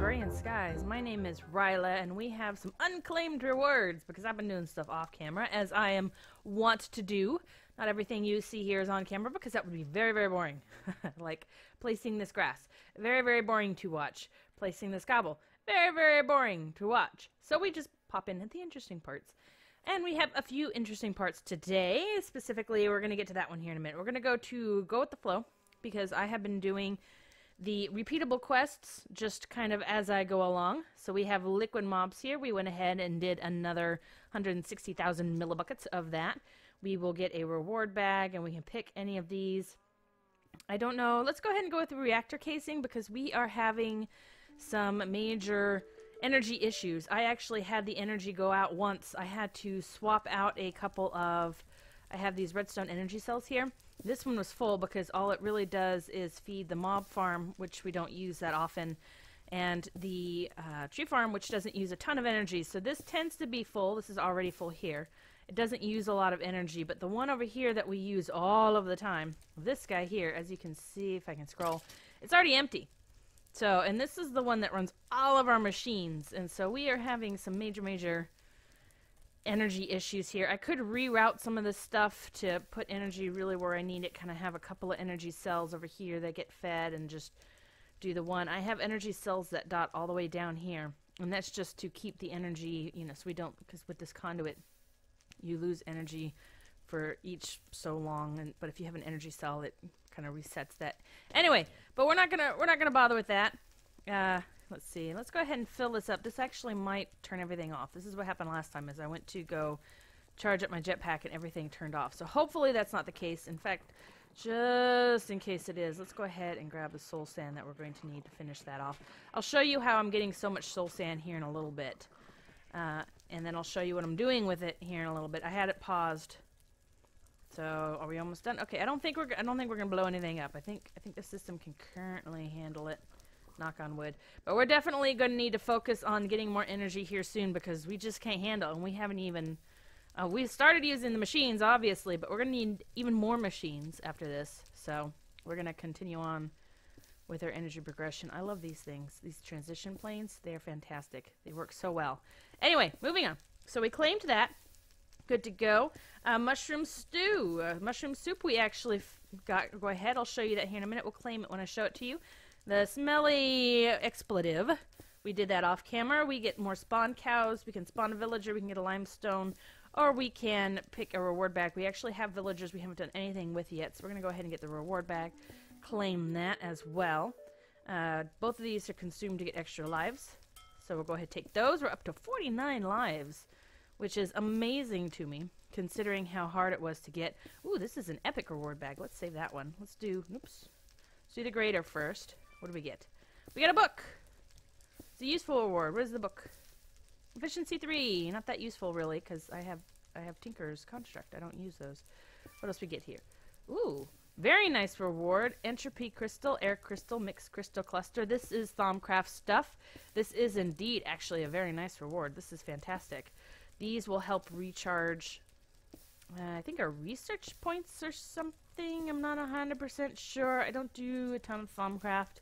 Agrarian Skies. My name is Riella, and we have some unclaimed rewards because I've been doing stuff off camera, as I am wont to do. Not everything you see here is on camera because that would be very, very boring. Like placing this grass. Very, very boring to watch. Placing this cobble. Very, very boring to watch. So we just pop in at the interesting parts. And we have a few interesting parts today. Specifically, we're going to get to that one here in a minute. We're going to go with the flow because I have been doing the repeatable quests just kind of as I go along. So we have liquid mobs here. We went ahead and did another 160,000 millibuckets of that. We will get a reward bag and we can pick any of these. I don't know. Let's go ahead and go with the reactor casing because we are having some major energy issues. I actually had the energy go out once. I had to swap out a couple of... I have these redstone energy cells here. This one was full because all it really does is feed the mob farm, which we don't use that often, and the tree farm, which doesn't use a ton of energy. So this tends to be full. This is already full here. It doesn't use a lot of energy, but the one over here that we use all of the time, this guy here, as you can see, if I can scroll, it's already empty. So, and this is the one that runs all of our machines, and so we are having some major energy issues here. I could reroute some of this stuff to put energy really where I need it, kind of have a couple of energy cells over here that get fed and just do the one. I have energy cells that dot all the way down here, and that's just to keep the energy, you know, so we don't, because with this conduit you lose energy for each so long, and but if you have an energy cell it kind of resets that. Anyway, but we're not gonna bother with that. Let's see. Let's go ahead and fill this up. This actually might turn everything off. This is what happened last time, is I went to go charge up my jetpack and everything turned off. So hopefully that's not the case. In fact, just in case it is, let's go ahead and grab the soul sand that we're going to need to finish that off. I'll show you how I'm getting so much soul sand here in a little bit. And then I'll show you what I'm doing with it here in a little bit. I had it paused. So are we almost done? Okay, I don't think we're gonna blow anything up. I think the system can currently handle it. Knock on wood. But we're definitely going to need to focus on getting more energy here soon because we just can't handle it. And we haven't even... we started using the machines, obviously, but we're going to need even more machines after this. So we're going to continue on with our energy progression. I love these things. These transition planes, they're fantastic. They work so well. Anyway, moving on. So we claimed that. Good to go. Mushroom stew. Mushroom soup we actually got. Go ahead. I'll show you that here in a minute. We'll claim it when I show it to you. The smelly expletive, we did that off camera. We get more spawn cows, we can spawn a villager, we can get a limestone, or we can pick a reward bag. We actually have villagers we haven't done anything with yet, so we're going to go ahead and get the reward bag, claim that as well. Both of these are consumed to get extra lives, so we'll go ahead and take those. We're up to 49 lives, which is amazing to me, considering how hard it was to get. Ooh, this is an epic reward bag. Let's save that one. Let's do the grader first. What do we get? We got a book! It's a useful reward. What is the book? Efficiency 3. Not that useful, really, because I have Tinker's Construct. I don't use those. What else we get here? Ooh, very nice reward. Entropy Crystal, Air Crystal, Mixed Crystal Cluster. This is Thaumcraft stuff. This is indeed actually a very nice reward. This is fantastic. These will help recharge, I think, our research points or something. I'm not 100% sure. I don't do a ton of Thaumcraft.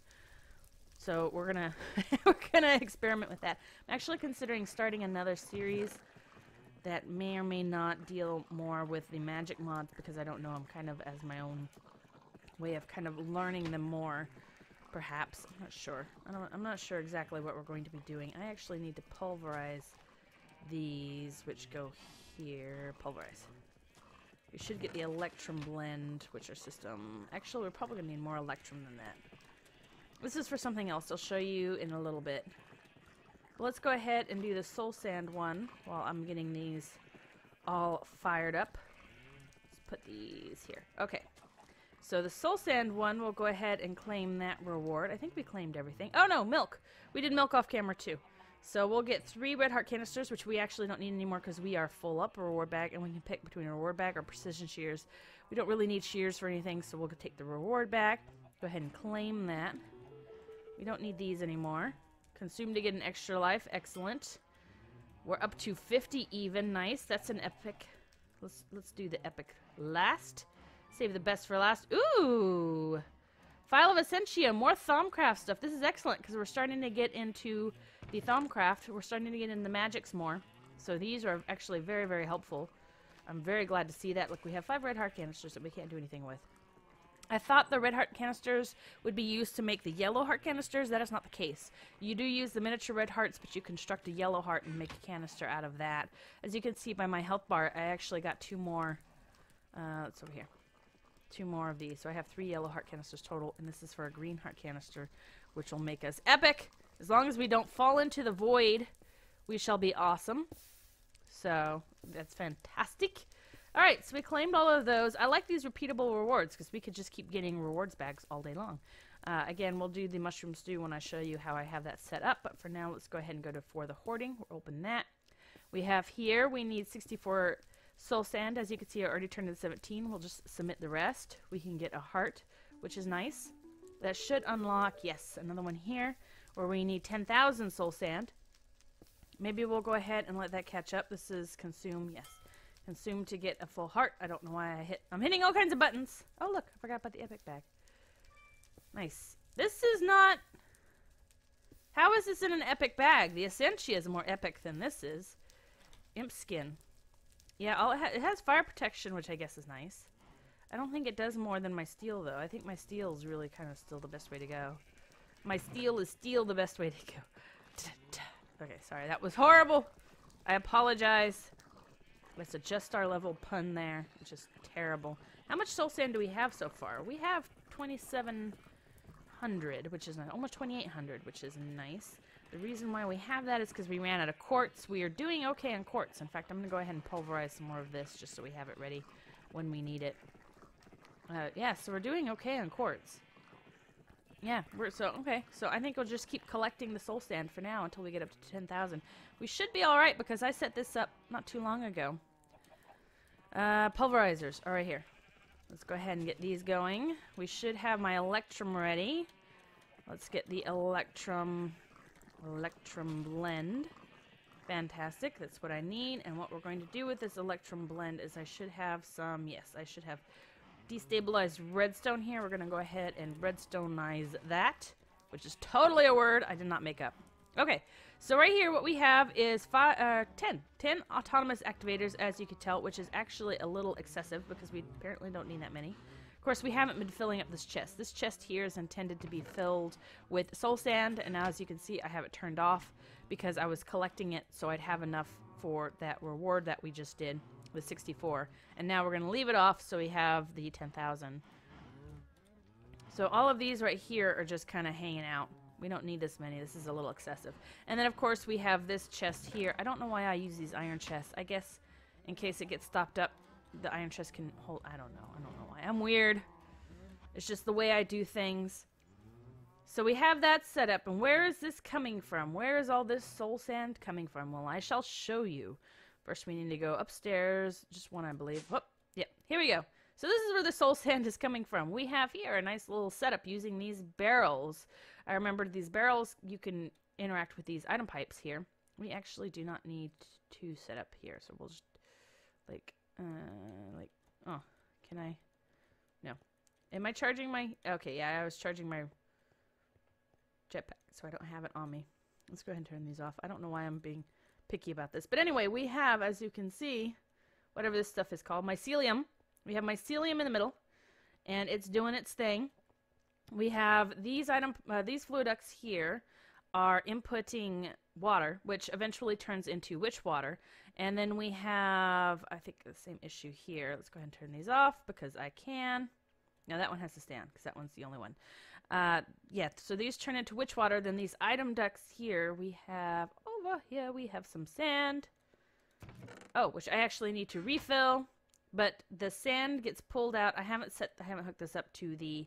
So we're gonna experiment with that. I'm actually considering starting another series that may or may not deal more with the magic mods because I don't know. I'm kind of as my own way of kind of learning them more, perhaps. I'm not sure. I'm not sure exactly what we're going to be doing. I actually need to pulverize these, which go here. Pulverize. We should get the Electrum blend, which our system... Actually, we're probably gonna need more Electrum than that. This is for something else. I'll show you in a little bit. But let's go ahead and do the soul sand one while I'm getting these all fired up. Let's put these here. Okay. So the soul sand one, we'll go ahead and claim that reward. I think we claimed everything. Oh no, milk! We did milk off camera too. So we'll get 3 red heart canisters, which we actually don't need anymore because we are full up. A reward bag, and we can pick between a reward bag or precision shears. We don't really need shears for anything, so we'll take the reward bag. Go ahead and claim that. We don't need these anymore. Consume to get an extra life. Excellent. We're up to 50 even. Nice. That's an epic. Let's do the epic last. Save the best for last. Ooh! File of Essentia, more Thaumcraft stuff. This is excellent because we're starting to get into the Thaumcraft. We're starting to get into the magics more. So these are actually very, very helpful. I'm very glad to see that. Look, we have 5 red heart canisters that we can't do anything with. I thought the red heart canisters would be used to make the yellow heart canisters. That is not the case. You do use the miniature red hearts, but you construct a yellow heart and make a canister out of that. As you can see by my health bar, I actually got 2 more. It's over here. 2 more of these. So I have 3 yellow heart canisters total, and this is for a green heart canister, which will make us epic. As long as we don't fall into the void, we shall be awesome. So that's fantastic. Alright, so we claimed all of those. I like these repeatable rewards because we could just keep getting rewards bags all day long. Again, we'll do the mushroom stew when I show you how I have that set up. But for now, let's go ahead and go to for the hoarding. We'll open that. We have here, we need 64 soul sand. As you can see, I already turned to 17. We'll just submit the rest. We can get a heart, which is nice. That should unlock, yes, another one here where we need 10,000 soul sand. Maybe we'll go ahead and let that catch up. This is consume, yes. Consume to get a full heart. I don't know why I'm hitting all kinds of buttons. Oh, look, I forgot about the epic bag. Nice. This is not... How is this in an epic bag? The Essentia is more epic than this is. Imp skin. Yeah, it has fire protection, which I guess is nice. I don't think it does more than my steel, though. I think my steel is really kind of still the best way to go. My steel is still the best way to go. Okay, sorry, that was horrible. I apologize. Let's adjust our level pun there, which is terrible. How much soul sand do we have so far? We have 2,700, which is almost 2,800, which is nice. The reason why we have that is because we ran out of quartz. We are doing okay on quartz. In fact, I'm going to go ahead and pulverize some more of this just so we have it ready when we need it. Yeah, so we're doing okay on quartz. Yeah, okay. So I think we'll just keep collecting the soul sand for now until we get up to 10,000. We should be all right because I set this up not too long ago. Pulverizers are right here. Let's go ahead and get these going. We should have my electrum ready. Let's get the electrum blend. Fantastic. That's what I need. And what we're going to do with this electrum blend is I should have some, yes, I should have destabilized redstone here. We're going to go ahead and redstonize that, which is totally a word I did not make up. Okay, so right here what we have is 10 autonomous activators, as you can tell, which is actually a little excessive because we apparently don't need that many. Of course, we haven't been filling up this chest. This chest here is intended to be filled with soul sand, and now as you can see, I have it turned off because I was collecting it so I'd have enough for that reward that we just did with 64. And now we're going to leave it off so we have the 10,000. So all of these right here are just kind of hanging out. We don't need this many. This is a little excessive. And then, of course, we have this chest here. I don't know why I use these iron chests. I guess in case it gets stopped up, the iron chest can hold... I don't know. I don't know why. I'm weird. It's just the way I do things. So we have that set up. And where is this coming from? Where is all this soul sand coming from? Well, I shall show you. First, we need to go upstairs. Just one, I believe. Oh, yep. Here we go. So this is where the soul sand is coming from. We have here a nice little setup using these barrels. I remember these barrels, you can interact with these item pipes here. We actually do not need to set up here. So we'll just, oh, can I? No. Am I charging my, okay, yeah, I was charging my jetpack, so I don't have it on me. Let's go ahead and turn these off. I don't know why I'm being picky about this. But anyway, we have, as you can see, whatever this stuff is called, mycelium. We have mycelium in the middle, and it's doing its thing. We have these these fluid ducts here are inputting water, which eventually turns into witch water. And then we have, I think, the same issue here. Let's go ahead and turn these off because I can. Now that one has to stand because that one's the only one. Yeah, so these turn into witch water. Then these item ducts here, we have over here, we have some sand. Oh, which I actually need to refill. But the sand gets pulled out. I haven't hooked this up to the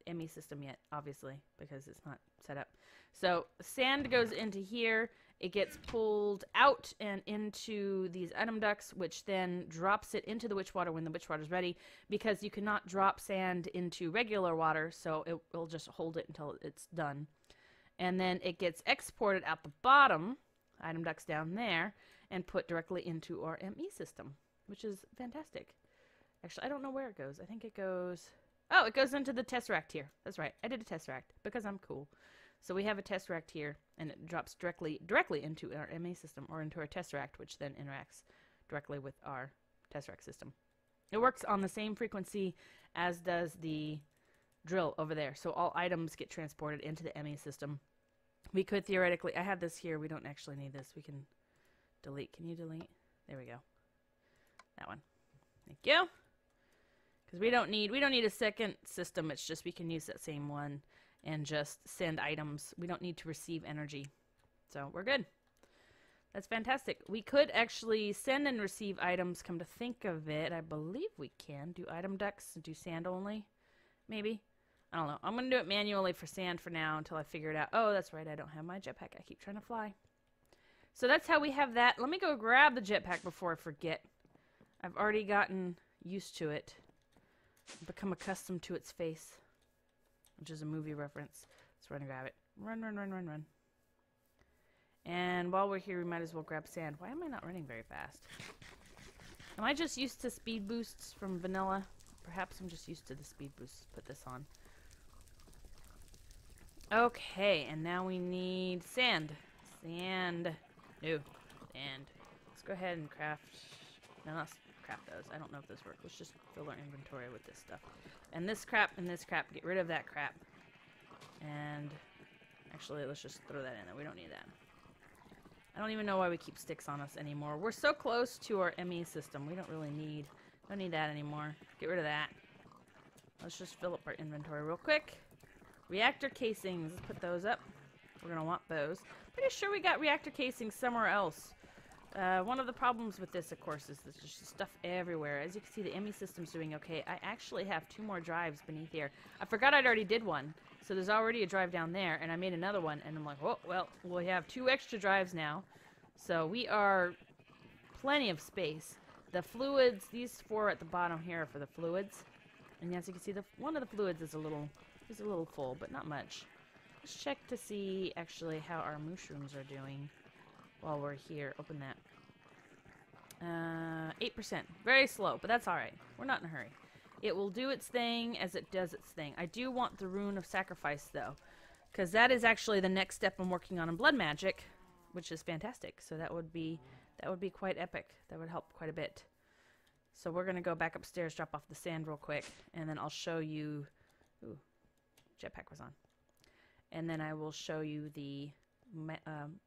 ME system yet, obviously, because it's not set up. So sand goes into here. It gets pulled out and into these item ducts, which then drops it into the witch water when the witch water is ready, because you cannot drop sand into regular water, so it will just hold it until it's done. And then it gets exported out the bottom, item ducts down there, and put directly into our ME system, which is fantastic. Actually, I don't know where it goes. I think it goes... Oh, it goes into the Tesseract here. That's right. I did a Tesseract because I'm cool. So we have a Tesseract here, and it drops directly into our MA system, or into our Tesseract, which then interacts directly with our Tesseract system. It works on the same frequency as does the drill over there. So all items get transported into the MA system. We could theoretically, I have this here. We don't actually need this. We can delete. Can you delete? There we go. That one. Thank you. Because we don't need a second system. It's just we can use that same one and just send items. We don't need to receive energy. So we're good. That's fantastic. We could actually send and receive items, come to think of it. I believe we can. Do item ducts, do sand only? Maybe? I don't know. I'm going to do it manually for sand for now until I figure it out. Oh, that's right. I don't have my jetpack. I keep trying to fly. So that's how we have that. Let me go grab the jetpack before I forget. I've already gotten used to it. I've become accustomed to its face, which is a movie reference. Let's run and grab it. Run, run, run, run, run. And while we're here, we might as well grab sand. Why am I not running very fast? Am I just used to speed boosts from vanilla? Perhaps I'm just used to the speed boosts. Put this on. Okay, and now we need sand. Sand. No. Sand. Let's go ahead and craft... No, let's craft those. I don't know if this works. Let's just fill our inventory with this stuff. And this crap and this crap. Get rid of that crap. And... Actually, let's just throw that in there. We don't need that. I don't even know why we keep sticks on us anymore. We're so close to our ME system. We don't really need... Don't need that anymore. Get rid of that. Let's just fill up our inventory real quick. Reactor casings. Let's put those up. We're going to want those. Pretty sure we got reactor casings somewhere else. One of the problems with this, of course, is there's just stuff everywhere. As you can see, the ME system's doing okay. I actually have 2 more drives beneath here. I forgot I'd already did one. So there's already a drive down there, and I made another one, and I'm like, oh, well, we have 2 extra drives now. So we are plenty of space. The fluids, these 4 at the bottom here are for the fluids. And as you can see, one of the fluids is a little full, but not much. Let's check to see, actually, how our mushrooms are doing while we're here. Open that. 8%. Very slow, but that's alright. We're not in a hurry. It will do its thing as it does its thing. I do want the Rune of Sacrifice, though, because that is actually the next step I'm working on in Blood Magic, which is fantastic. So that would be quite epic. That would help quite a bit. So we're going to go back upstairs, drop off the sand real quick, and then I'll show you... Ooh, jetpack was on. And then I will show you the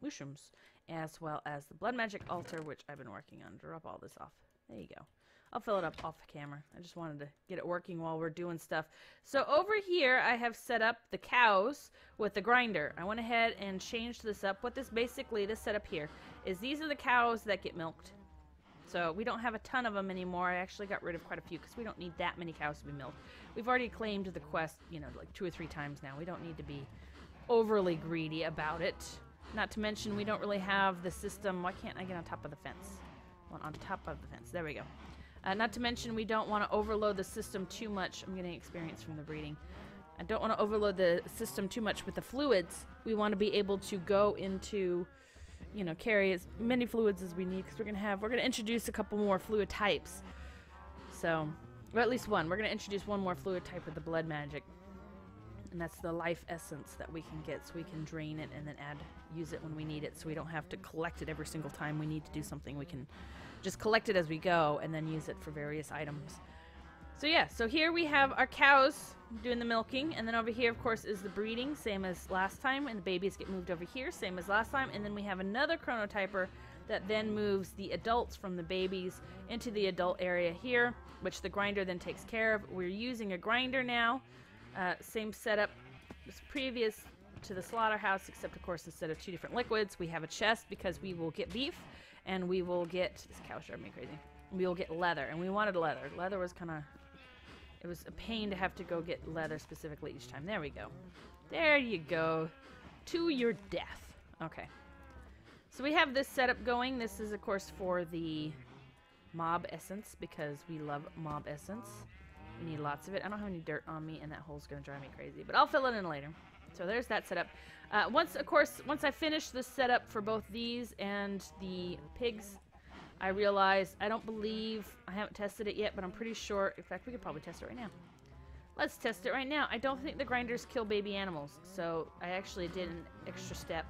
mushrooms, as well as the blood magic altar, which I've been working on. Drop all this off. There you go. I'll fill it up off camera. I just wanted to get it working while we're doing stuff. So over here, I have set up the cows with the grinder. I went ahead and changed this up. What this setup here is these are the cows that get milked. So we don't have a ton of them anymore. I actually got rid of quite a few because we don't need that many cows to be milked. We've already claimed the quest, you know, like 2 or 3 times now. We don't need to be overly greedy about it. Not to mention we don't really have the system. Why can't I get on top of the fence? Well, on top of the fence. There we go. Not to mention we don't want to overload the system too much. I'm getting experience from the breeding. I don't want to overload the system too much with the fluids. We want to be able to go into, you know, carry as many fluids as we need, because we're going to introduce a couple more fluid types. So, or at least one. We're going to introduce one more fluid type with the blood magic. And that's the life essence that we can get, so we can drain it and then use it when we need it, so we don't have to collect it every single time we need to do something. We can just collect it as we go and then use it for various items. So yeah, so here we have our cows doing the milking, and then over here, of course, is the breeding, same as last time, and the babies get moved over here, same as last time, and then we have another chronotyper that then moves the adults from the babies into the adult area here, which the grinder then takes care of. We're using a grinder now. Same setup as previous to the slaughterhouse, except of course instead of 2 different liquids, we have a chest because we will get beef, and we will get, this cow's driving me crazy, we will get leather, and we wanted leather. Leather was kind of, it was a pain to have to go get leather specifically each time. There we go. There you go. To your death. Okay. So we have this setup going. This is of course for the mob essence, because we love mob essence. We need lots of it. I don't have any dirt on me, and that hole's going to drive me crazy, but I'll fill it in later. So there's that setup. Once I finish the setup for both these and the pigs, I realized, I haven't tested it yet, but I'm pretty sure, in fact, we could probably test it right now. Let's test it right now. I don't think the grinders kill baby animals, so I actually did an extra step.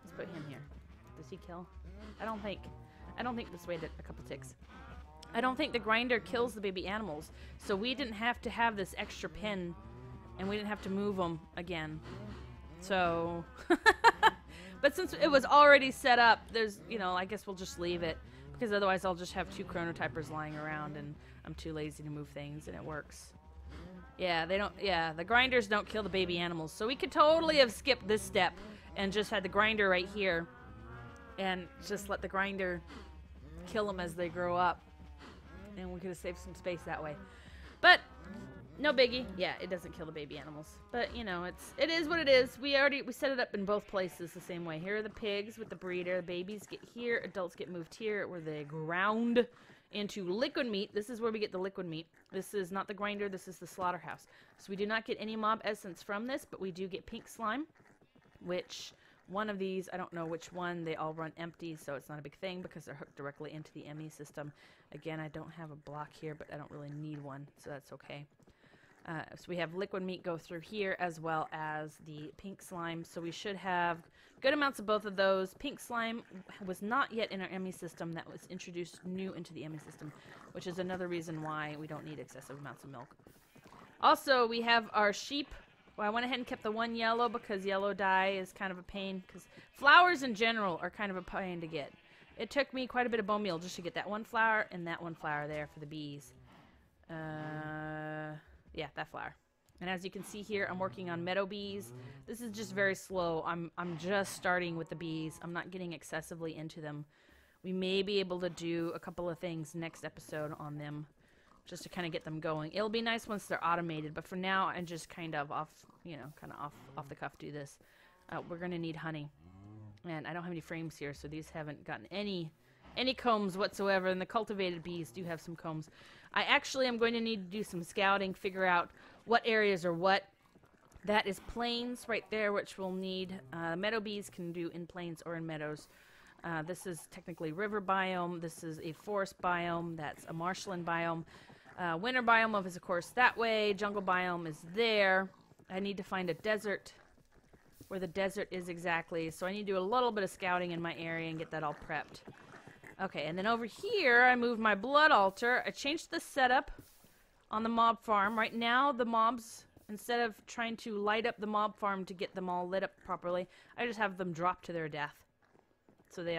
Let's put him here. Does he kill? I don't think this waited a couple ticks. I don't think the grinder kills the baby animals, so we didn't have to have this extra pin, and we didn't have to move them again. So, but since it was already set up, there's, you know, I guess we'll just leave it, because otherwise I'll just have 2 chronotypers lying around, and I'm too lazy to move things, and it works. Yeah, the grinders don't kill the baby animals, so we could totally have skipped this step and just had the grinder right here, and just let the grinder kill them as they grow up, and we could have saved some space that way. But no biggie. Yeah, it doesn't kill the baby animals, but you know, it is what it is. We set it up in both places the same way. Here are the pigs with the breeder. The babies get here, adults get moved here, where they ground into liquid meat. This is where we get the liquid meat. This is not the grinder, this is the slaughterhouse. So we do not get any mob essence from this, but we do get pink slime, which one of these, I don't know which one, they all run empty, so it's not a big thing because they're hooked directly into the ME system. Again, I don't have a block here, but I don't really need one, so that's okay. So we have liquid meat go through here as well as the pink slime, so we should have good amounts of both of those. Pink slime was not yet in our ME system. That was introduced new into the ME system, which is another reason why we don't need excessive amounts of milk. Also, we have our sheep. Well, I went ahead and kept the one yellow because yellow dye is kind of a pain, because flowers in general are kind of a pain to get. It took me quite a bit of bone meal just to get that one flower and that one flower there for the bees. Yeah, that flower. And as you can see here, I'm working on meadow bees. This is just very slow. I'm just starting with the bees. I'm not getting excessively into them. We may be able to do a couple of things next episode on them, just to kind of get them going. It'll be nice once they're automated, but for now, I'm just kind of off, you know, kind of off the cuff do this. We're going to need honey. And I don't have any frames here, so these haven't gotten any combs whatsoever, and the cultivated bees do have some combs. I actually am going to need to do some scouting, figure out what areas are what. That is plains right there, which we'll need. Meadow bees can do in plains or in meadows. This is technically river biome. This is a forest biome. That's a marshland biome. Winter biome is, of course, that way. Jungle biome is there. I need to find a desert where the desert is exactly. So I need to do a little bit of scouting in my area and get that all prepped. Okay, and then over here, I moved my blood altar. I changed the setup on the mob farm. Right now, the mobs, instead of trying to light up the mob farm to get them all lit up properly, I just have them drop to their death. So they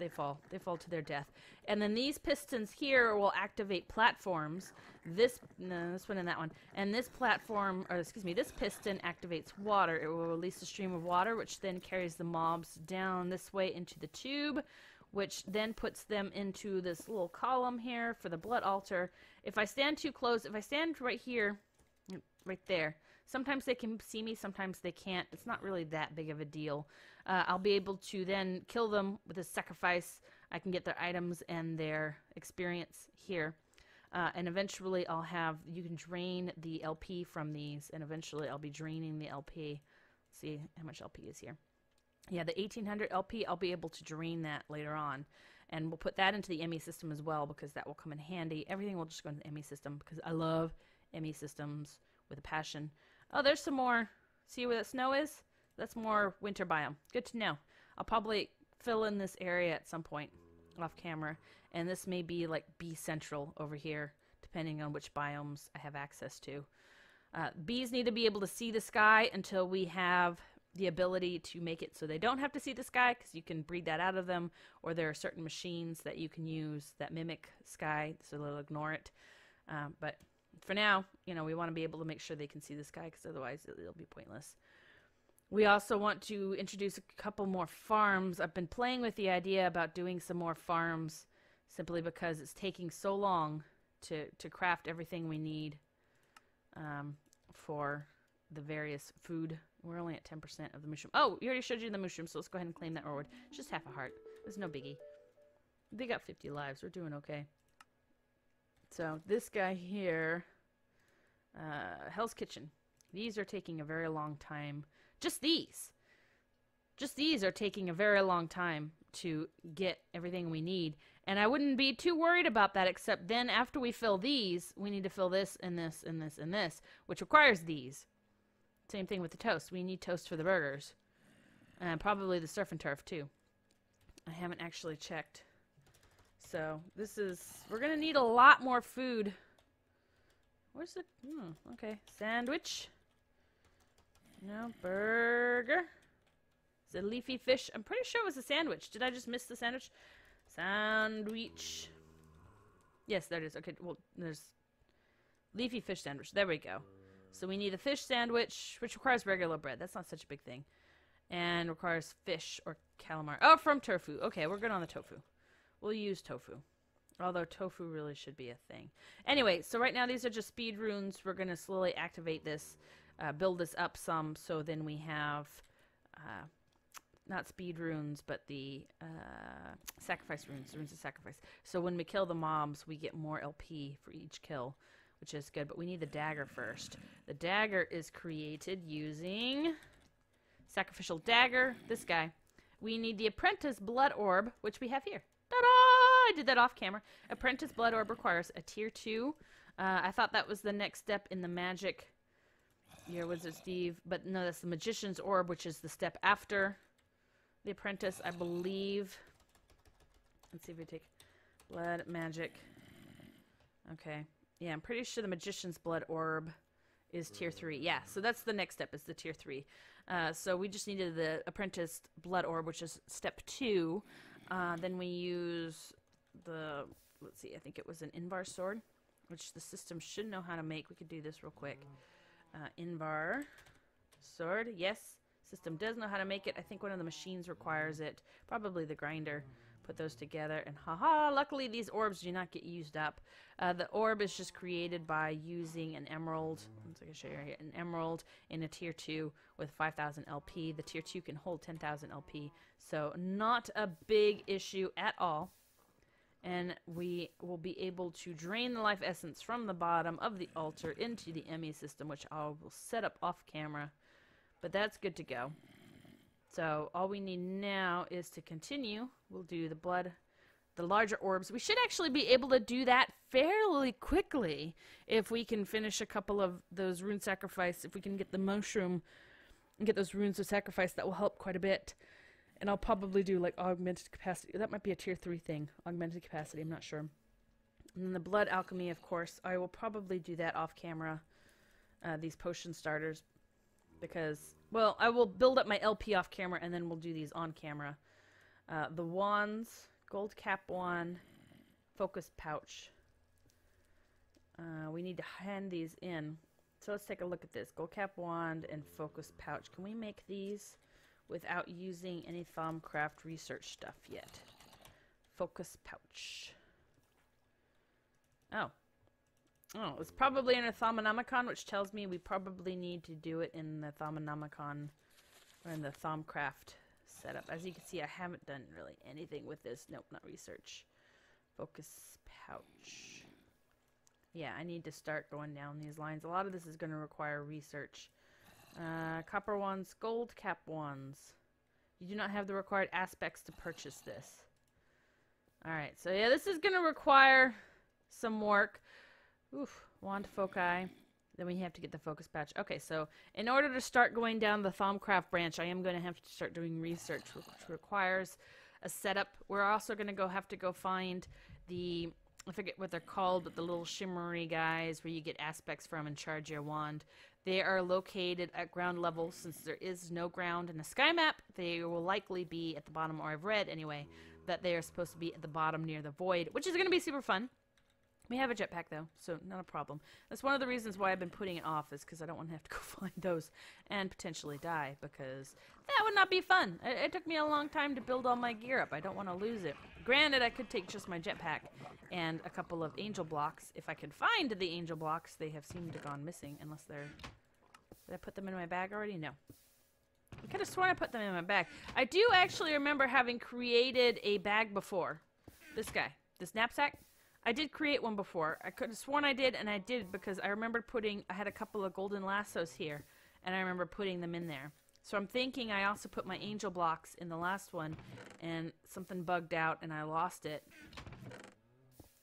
fall to their death. And then these pistons here will activate platforms. This one and that one. And this platform, or excuse me, this piston activates water. It will release a stream of water, which then carries the mobs down this way into the tube, which then puts them into this little column here for the blood altar. If I stand too close, if I stand right here, right there, sometimes they can see me, sometimes they can't. It's not really that big of a deal. I'll be able to then kill them with a sacrifice. I can get their items and their experience here. And eventually I'll have, you can drain the LP from these, and eventually I'll be draining the LP. Let's see how much LP is here. Yeah, the 1800 LP, I'll be able to drain that later on. And we'll put that into the ME system as well, because that will come in handy. Everything will just go into the ME system, because I love ME systems with a passion. Oh, there's some more. See where that snow is? That's more winter biome. Good to know. I'll probably fill in this area at some point off camera. And this may be like bee central over here, depending on which biomes I have access to. Bees need to be able to see the sky until we have the ability to make it so they don't have to see the sky, because you can breed that out of them, or there are certain machines that you can use that mimic sky, so they'll ignore it. But for now, you know, we want to be able to make sure they can see the sky, because otherwise it'll be pointless. We also want to introduce a couple more farms. I've been playing with the idea about doing some more farms, simply because it's taking so long to craft everything we need for the various food. We're only at 10% of the mushroom. Oh, we already showed you the mushroom, so let's go ahead and claim that reward. It's just half a heart. There's no biggie. They got 50 lives. We're doing okay. So this guy here, Hell's Kitchen. These are taking a very long time. Just these are taking a very long time to get everything we need. And I wouldn't be too worried about that, except then after we fill these, we need to fill this and this and this and this, which requires these. Same thing with the toast. We need toast for the burgers. And probably the surf and turf, too. I haven't actually checked. So, this is... We're going to need a lot more food. Where's it? Okay. Sandwich. No, burger. Is it leafy fish? I'm pretty sure it was a sandwich. Did I just miss the sandwich? Sandwich. Yes, there it is. Okay, well, there's leafy fish sandwich. There we go. So we need a fish sandwich, which requires regular bread. That's not such a big thing. And requires fish or calamari. Oh, from tofu. Okay, we're good on the tofu. We'll use tofu. Although tofu really should be a thing. Anyway, so right now these are just speed runes. We're going to slowly activate this, build this up some, so then we have... not speed runes, but the sacrifice runes, the runes of sacrifice. So when we kill the mobs, we get more LP for each kill, which is good. But we need the dagger first. The dagger is created using sacrificial dagger, this guy. We need the apprentice blood orb, which we have here. Ta-da! I did that off camera. Apprentice blood orb requires a tier 2. I thought that was the next step in the magic. Your wizard Steve, but no, that's the magician's orb, which is the step after the apprentice, I believe. Let's see if we take blood magic. Okay. Yeah, I'm pretty sure the magician's blood orb is tier 3. Yeah, so that's the next step, is the tier 3. So we just needed the apprentice blood orb, which is step 2. Then we use the, let's see, I think it was an Invar sword, which the system should know how to make. We could do this real quick. Invar sword, yes. System does know how to make it. I think one of the machines requires it. Probably the grinder. Put those together, and haha, luckily these orbs do not get used up. The orb is just created by using an emerald. Let's see, I can show you right here. An emerald in a tier 2 with 5,000 LP. The tier 2 can hold 10,000 LP. So not a big issue at all. And we will be able to drain the life essence from the bottom of the altar into the ME system, which I will set up off camera. But that's good to go. So all we need now is to continue. We'll do the blood, the larger orbs. We should actually be able to do that fairly quickly if we can finish a couple of those rune sacrifice. If we can get the mushroom and get those runes of sacrifice, that will help quite a bit. And I'll probably do like augmented capacity. That might be a tier 3 thing. Augmented capacity, I'm not sure. And then the blood alchemy, of course. I will probably do that off camera. These potion starters. Because, well, I will build up my LP off camera and then we'll do these on camera. The wands, gold cap wand, focus pouch. We need to hand these in. So let's take a look at this. Gold cap wand and focus pouch. Can we make these without using any Thaumcraft research stuff yet? Focus pouch. Oh. Oh, it's probably in a Thaumonomicon, which tells me we probably need to do it in the Thaumonomicon or in the Thaumcraft setup. As you can see, I haven't done really anything with this. Nope, not research. Focus pouch. Yeah, I need to start going down these lines. A lot of this is going to require research. Copper ones, gold cap ones. You do not have the required aspects to purchase this. Alright, so yeah, this is going to require some work. Oof, wand foci. Then we have to get the focus patch. Okay, so in order to start going down the Thaumcraft branch, I am going to have to start doing research, which requires a setup. We're also going to have to go find the, I forget what they're called, but the little shimmery guys where you get aspects from and charge your wand. They are located at ground level. Since there is no ground in a sky map, they will likely be at the bottom, or I've read anyway, that they are supposed to be at the bottom near the void, which is going to be super fun. We have a jetpack, though, so not a problem. That's one of the reasons why I've been putting it off, is because I don't want to have to go find those and potentially die, because that would not be fun. It took me a long time to build all my gear up. I don't want to lose it. Granted, I could take just my jetpack and a couple of angel blocks. If I could find the angel blocks, they have seemed to have gone missing, unless they're... Did I put them in my bag already? No. I could have sworn I put them in my bag. I do actually remember having created a bag before. This guy. This knapsack. I did create one before. I could have sworn I did, and I did because I remembered I had a couple of golden lassos here, and I remember putting them in there. So I'm thinking I also put my angel blocks in the last one, and something bugged out, and I lost it.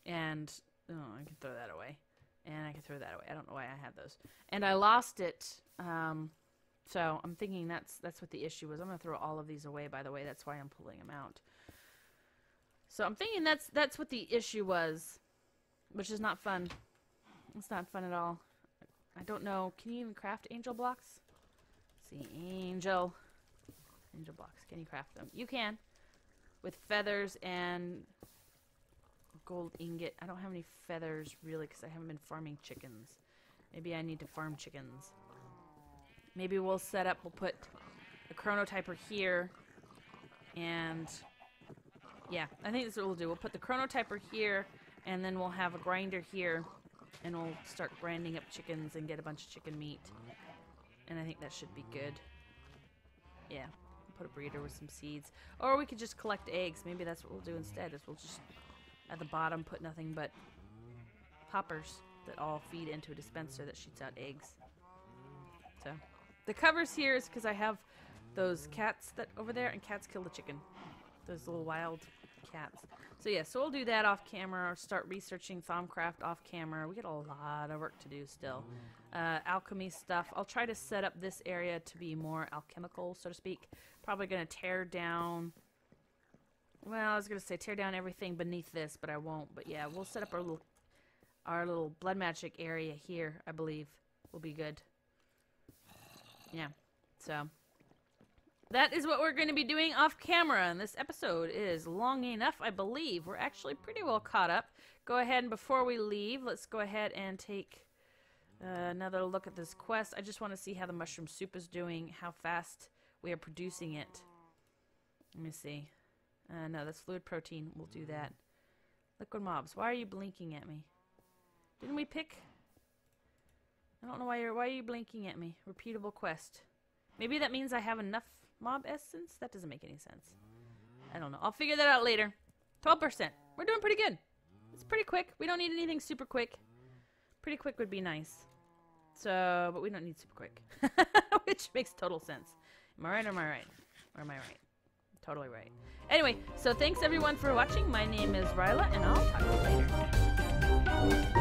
And, oh, I can throw that away. And I can throw that away. I don't know why I have those. And I lost it. So I'm thinking that's what the issue was. I'm going to throw all of these away, by the way. That's why I'm pulling them out. So I'm thinking that's what the issue was, which is not fun. It's not fun at all. I don't know. Can you even craft angel blocks? Let's see, angel blocks. Can you craft them? You can. With feathers and gold ingot. I don't have any feathers really because I haven't been farming chickens. Maybe I need to farm chickens. Maybe we'll set up, we'll put a chronotyper here, and yeah, I think that's what we'll do. We'll put the chronotyper here, and then we'll have a grinder here, and we'll start grinding up chickens and get a bunch of chicken meat. And I think that should be good. Yeah, we'll put a breeder with some seeds. Or we could just collect eggs. Maybe that's what we'll do instead, is we'll just, at the bottom, put nothing but hoppers that all feed into a dispenser that shoots out eggs. So the covers here is because I have those cats that over there, and cats kill the chicken. Those little wild cats. So yeah, so we'll do that off camera, or start researching Thaumcraft off camera. We got a lot of work to do still. Alchemy stuff. I'll try to set up this area to be more alchemical, so to speak. Probably going to tear down... Well, I was going to say tear down everything beneath this, but I won't. But yeah, we'll set up our little blood magic area here, I believe. Will be good. Yeah, so that is what we're going to be doing off camera, and this episode is long enough, I believe. We're actually pretty well caught up. Go ahead, and before we leave, let's go ahead and take another look at this quest. I just want to see how the mushroom soup is doing, how fast we are producing it. Let me see. No, that's fluid protein. We'll do that. Liquid mobs. Why are you blinking at me? Didn't we pick... I don't know why are you blinking at me. Repeatable quest. Maybe that means I have enough mob essence? That doesn't make any sense. I don't know. I'll figure that out later. 12%. We're doing pretty good. It's pretty quick. We don't need anything super quick. Pretty quick would be nice. So, but we don't need super quick. Which makes total sense. Am I right or am I right? Or am I right? Totally right. Anyway, so thanks everyone for watching. My name is Riella, and I'll talk to you later.